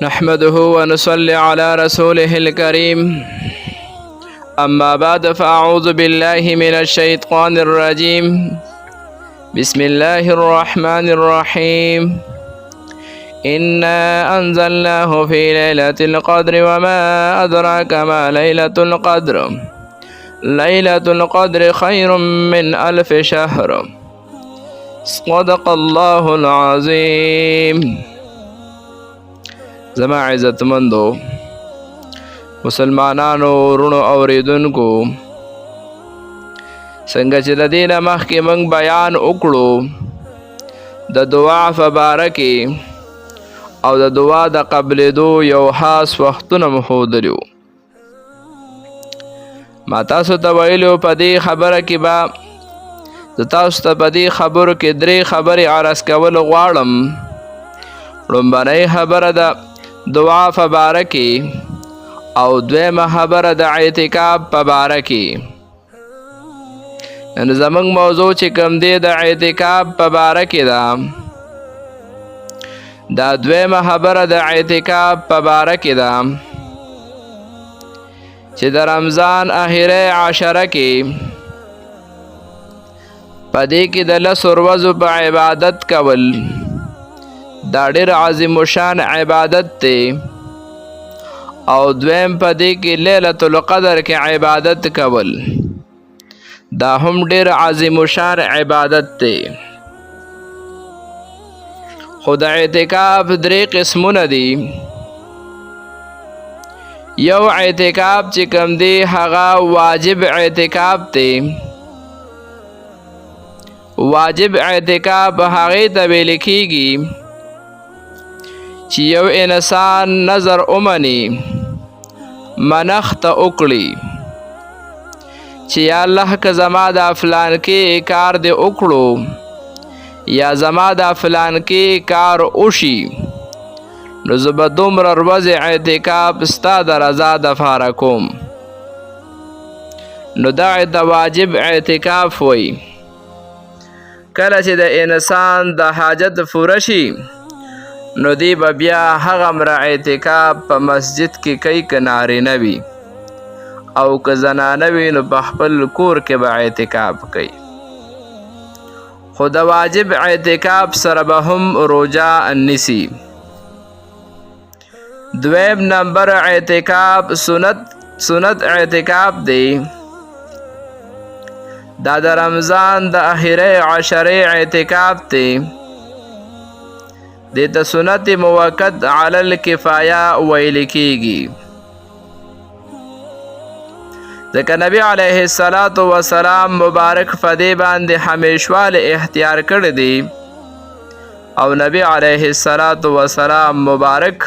نحمده ونصلي على رسوله الكريم. أما بعد فأعوذ بالله من الشيطان الرجيم. بسم الله الرحمن الرحيم. إنا أنزلناه في ليلة القدر وما أدراك ما ليلة القدر. ليلة القدر خير من 1000 شهر. صدق الله العظيم. زما عزتمندو مسلمانانو ورونو اوریدونکو، څنګه چې د دې نه مخکې موږ بیان وکړو د دعا په باره کې او د دعا د قبلېدو یو خاص وختونه مو ښودلي وو. ما تاسو ته ویلي وو په دې خبره کې به زه تاسو ته په دې خبرو کې 3 خبرې عرض کول غواړم. لومبنۍ خبره د دعا په باره کې او دویمه خبره د اعتکاف په باره کې. نن زموږ موضوع چې کوم دی د اعتکاف په باره کې ده. دا دویمه خبره د اعتکاف په باره کې ده چې د رمضان اخري عشره کې په دې کې د 10 ورځو په عبادت کول دا ډېر عظیم الشان عبادت دی، او دویم په دې کې لیلة القدر کې عبادت کول دا هم ډېر عظیم الشان عبادت دی. خو د اعتکاف 3 قسمونه دي. یو اعتکاف چې کوم دی هغه واجب اعتکاف دی. واجب اعتکاف هغې ته ویل کېږي چې یو انسان نظر ومني، منښت وکړي چې یا الله که زما د فلان کې کار دې وکړو یا زما د فلان کې کار وشي نو زه به دومره ورځې اعتکاف ستا د رضا دپاره کوم. نو دا د واجب اعتکاف وی. کله چې د انسان د حاجت پوره شي نو دی به بیا هغه مره اعتکاف په مسجد کې کوي که نارینه وي، او که زنانه وي نو په خپل کور کې به اعتکاف کوي. خو د واجب اعتکاف سره به هم روجه نیسي. دویم نمبر اعتکاف سنت اعتکاف دی. دا د رمضان د اخري عشرې اعتکاف دی. دې ته سنت موقت علی الکفایه ویل کېږي، ځکه نبی علیه السلام مبارک په دې باندې همیشواله اختیار کړی دی، او نبی علیه السلام مبارک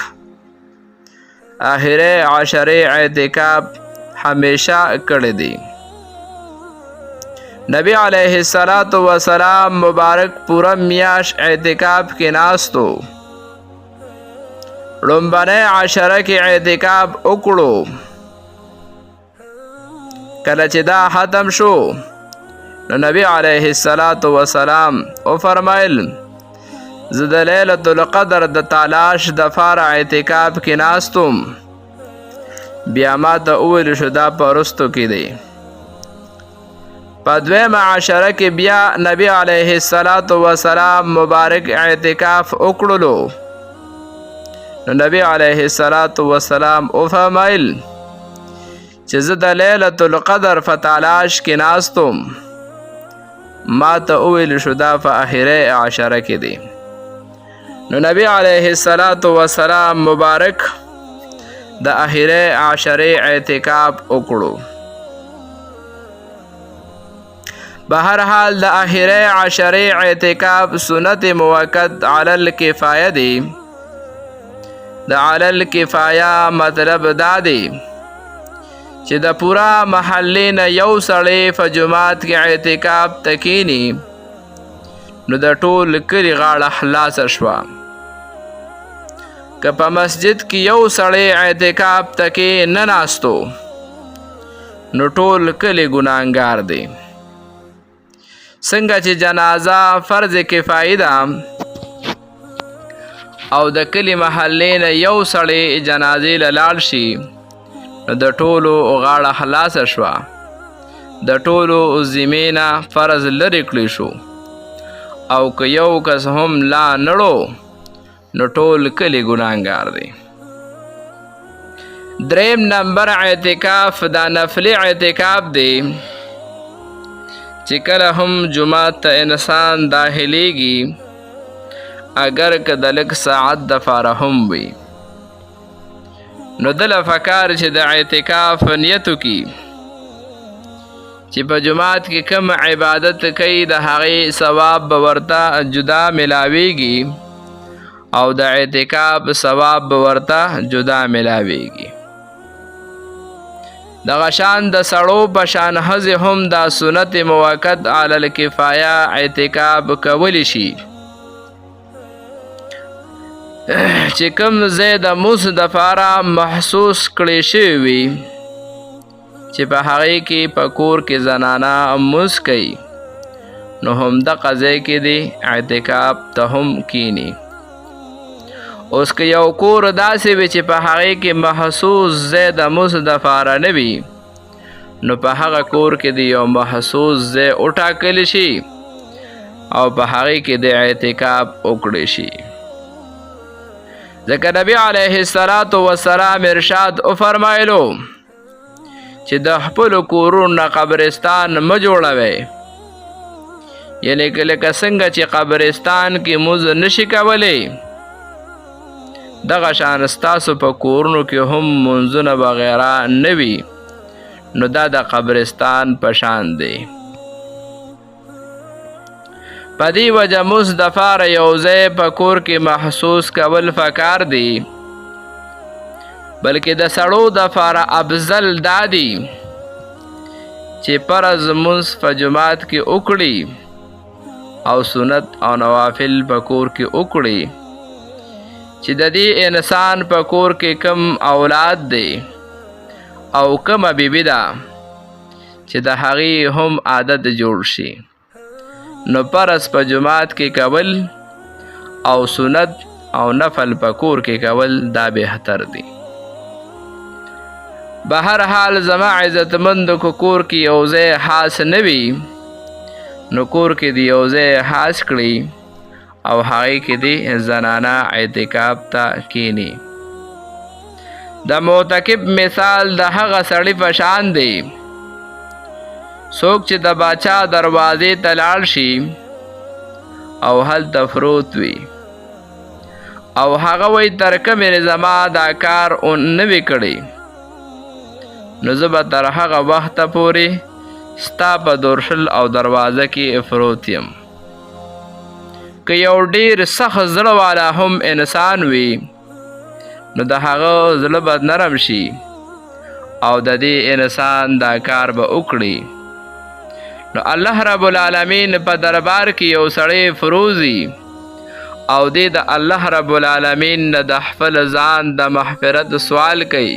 اخري عشرې اعتکاف همیشه کړی دی. نبی علیه السلام مبارک پورا میاش اعتکاف کې ناستو. لومبنۍ عشره کې اعتکاف وکړو. کله چې دا ختم شو نو نبی علیه السلام وفرمایل زه د لیلة القدر د تلاش دپاره اعتکاف کې ناستم. بیا ما ته وویل شو دا په وروستو کې دی. په دویمه عشره کې بیا نبی علیه السلام مبارک اعتکاف وکړلو. نو نبی علیه السلام وفرمایل چې زه د لیلة القدر په تلاش کې ناستم. ما ته وویل شو دا په اخري عشره کې دی. نو نبی علیه السلام مبارک د اخري عشرې اعتکاف وکړو. بهرحال د اخري عشرې اعتکاف سنت موقت علی الکفایه دی. د علی الکفایه مطلب دا دی چې د پورا محلې نه یو سړی په جماعت کې اعتکاف ته کیني نو د ټول کلي غاړه خلاصه شوه. که په مسجد کې یو سړی اعتکاف ته کې نه ناستو نو ټول کلي ګناهګار دی. څنګه چې جنازه فرض کفایي ده او د کلي محلې نه یو سړی جنازې له لاړ شي نو د ټولو غاړه خلاصه شوه، د ټولو ذمې نه فرض لرې کړی شو، او که یو کس هم لا نړو نو ټول کلی ګناهګار دی. دریم نمبر اعتکاف دا نفلی اعتکاف دی چې کله هم جماعت ته انسان داخلیږي اگر که د لږ ساعت دپاره هم وي نو دله پکار چې د اعتکاف نیت وکړي چې په جماعت کې کوم عبادت کوي د هغې ثواب به ورته جدا ملاویږي او د اعتکاف ثواب به ورته جدا ملاویږي. دغه شان د سړو په شان ښځې هم دا سنت موقت علی الکفایه اعتکاف کولی شي چې کوم ځای د مزد دپاره محسوس کړی شوی وي چې په هغې کې په کور کې زنانه مزد کوي نو همدغه ځای کې دی اعتکاف ته هم کینی. اوس که یو کور داسې وي چې په هغې کې محسوس ځای د مزد دپاره نه وي نو په هغه کور کې د یو محسوس ځای وټاکلی شي او په هغې کې د اعتکاف وکړی شي. ځکه نبی علیه السلام ارشاد وفرمایلو چې د خپلو کورونو نه قبرستان مه جوړوئ، یعنې که لکه څنګه چې قبرستان کې مزد نشي کولی دغه شان ستاسو په کورونو کې هم منځونه وغیره نه وي نو دا د قبرستان په شان دی. په دې وجه مزد دپاره یو ځای په کور کې محسوس کول پکار دی، بلکې د سړو دپاره افضل دا دی چې فرض لمونځ په جماعت کې وکړي او سنت او نوافل په کور کې وکړي چې د دې انسان په کور کې کم اولاد دی او کمه بیبي ده چې د هغې هم عادت جوړ شي نو فرض په جماعت کې کول او سنت او نفل په کور کې کول دا بهتر دی. به هر حال زما عزتمندو که کور کې یو ځای خاص نه وي نو کور کې د یو ځای خاص کړي او هغې کې د زنانه اعتکاف ته کینی. د معتکف مثال د هغه سړي په شان دی څوک چې د باچا دروازې ته لاړ شي او هلته پروت وي او هغه وایي تر کومې زما دا کار نه وي کړی نو زه به تر هغه وخته پورې ستا په دورشل او دروازه کې پروت یم. که یو ډیر سخت زړه والا هم انسان وي نو د هغه زړه به نرم شي او د دې انسان دا کار به وکړي نو الله رب العالمین په دربار کې یو سړی فروزي او دې د الله رب العالمین نه د خپل ځان د مغفرت سوال کوي،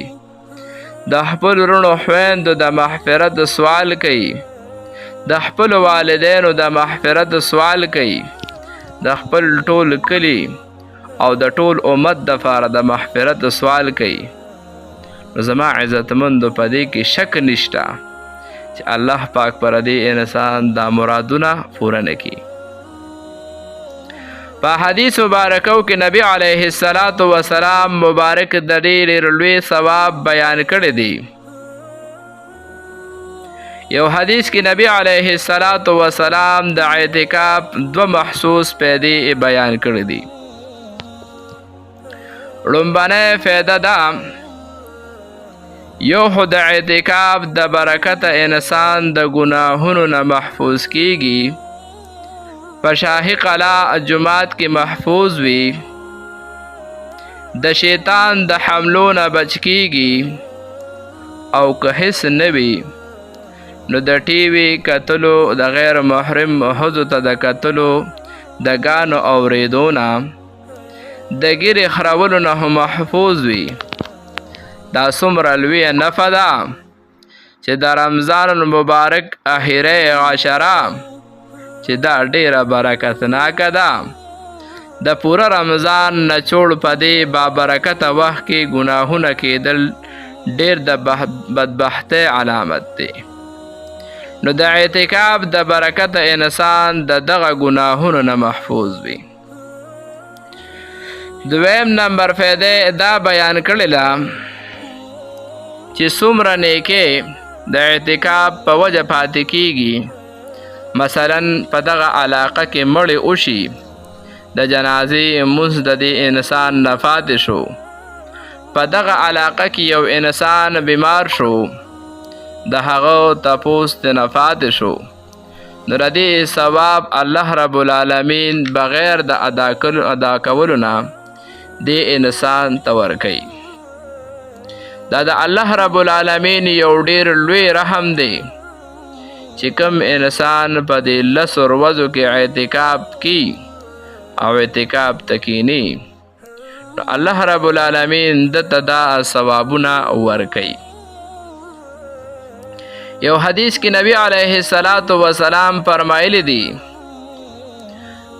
د خپل وروڼو خویندو د مغفرت سوال کوي، د خپل والدینو د مغفرت سوال کوي، د خپل ټول کلی او د ټول امت دپاره د مغفرت سوال کوي. نو زما عزتمندو په دې کې شک نشته چې الله پاک پر دې انسان دا مرادونه پوره نه کړي. په حدیث مبارکو کې نبی علیه السلام مبارک د ډېر لوی ثواب بیان کړی دی. یو حدیث کې نبی علیه السلام د اعتکاف دو محسوس پیدې بیان کړی دي. لومبنۍ فایده ده یو خو د اعتکاف د برکت انسان د ګناهونو نه محفوظ کیږي، په شاهي قلعه جماعت کې محفوظ وي، د شیطان د حملو نه بچ کیږي او که هیڅ نه وي نو د ټي وي کتلو د غیر محرم ښځو ته د کتلو د ګانو اورېدو نه د ګیرې خرولو نه محفوظ وي. دا څومره لویه نفع ده چې د رمضان المبارک اخیری عشره چې دا ډیره برکتناکه ده د پوره رمضان نچوړ په دې بابرکته وخت کې ګناهونه کېدل ډېر د بدبختۍ علامت دی. نو د اعتکاف د برکته انسان د دغه ګناهونو نه محفوظ وي. دویم نمبر فایده دا بیان کړل چې څومره نیکۍ د اعتکاف په وجه پاتې کیږي. مثلا په دغه علاقه کې مړی وشي، د جنازې لمونځ د دې انسان نه پاتې شو. په دغه علاقه کې یو انسان بیمار شو، د هغه تپوس ترې نه پاتې شو، نو د دې ثواب الله رب العالمین بغیر د ادا کولو نه دې انسان ته ورکوي. دا د الله رب العالمین یو ډېر لوی رحم دی چې کوم انسان په دې 10 ورځو کې اعتکاف کوي او اعتکاف ته کیني، نو الله رب العالمین دته دا ثوابونه ورکوي. یو حدیث کې نبی علیه السلام فرمایلی دی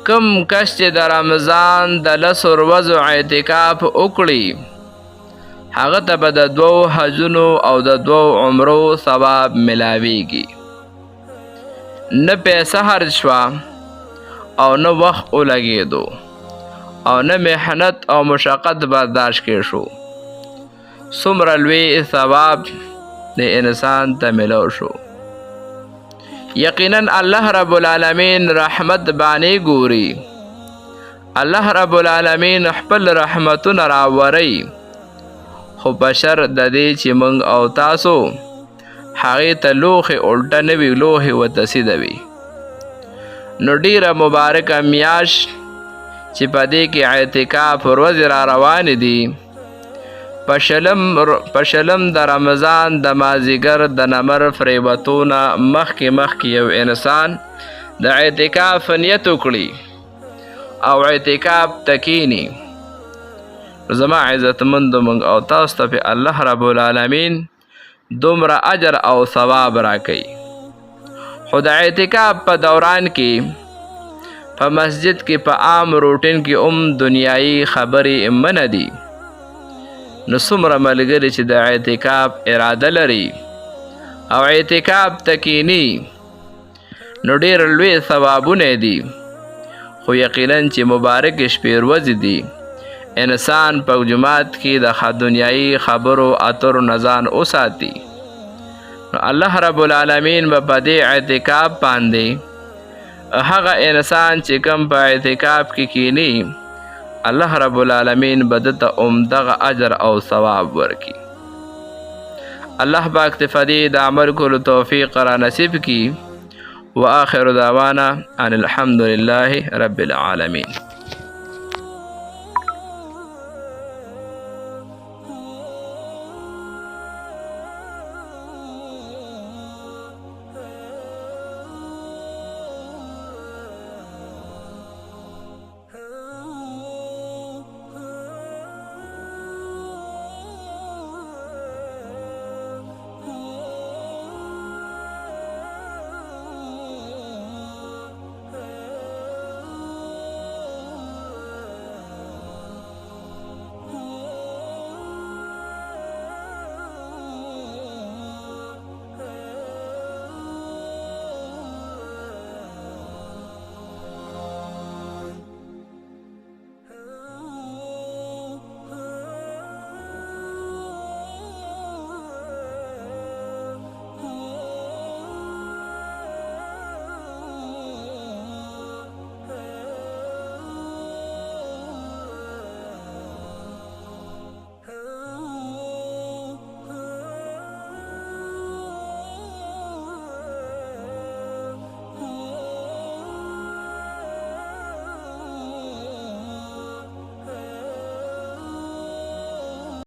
کم کس چې د رمضان د 10 ورځو اعتکاف وکړي هغه ته به د 2 حجونو او د 2 عمرو ثواب ملاویږي. نه پیسه خرج شوه او نه وخت ولګېدو او نه محنت او مشقت برداشت کې شو. څومره لوی ثواب د انسان ته ملو شو. یقینا الله رب العالمین رحمت باندې ګوري. الله رب العالمین خپل رحمتونه راوړي، خو بشر د دې چې موږ او تاسو هغې ته لوښې الټه نه وي، لوښې ورته سیده وي. نو ډیره مبارکه میاشت چې په دې کې اعتکاف ورځې را روانې دي. په شلم د رمضان د مازدیګر د نمر فریبتونه مخکې یو انسان د اعتکاف نیت وکړي او اعتکاف ته کیني. زما عزتمندو موږ او تاسو ته په الله رب العالمین دومره اجر او ثواب راکوي. خو د اعتکاف په دوران کې په مسجد کې په عام روټین کې دنیایي خبرې منع دي. نو څومره ملګري چې د اعتکاف اراده لري او اعتکاف ته کیني نو ډېر لوی ثوابونه دي. خو یقینا چې مبارک شپې ورځې دي، انسان په جماعت کې د دنیایي خبرو اترو نه ځان وساتي. نو الله رب العالمین به په دې اعتکاف باندې هغه انسان چې کوم په اعتکاف کې کینی، الله رب العالمین به دته دغه اجر او ثواب ورکي. الله پاک ته فدې د عمل کولو توفیق را نصیب کی. وآخر دعوانا ان الحمد لله رب العالمین.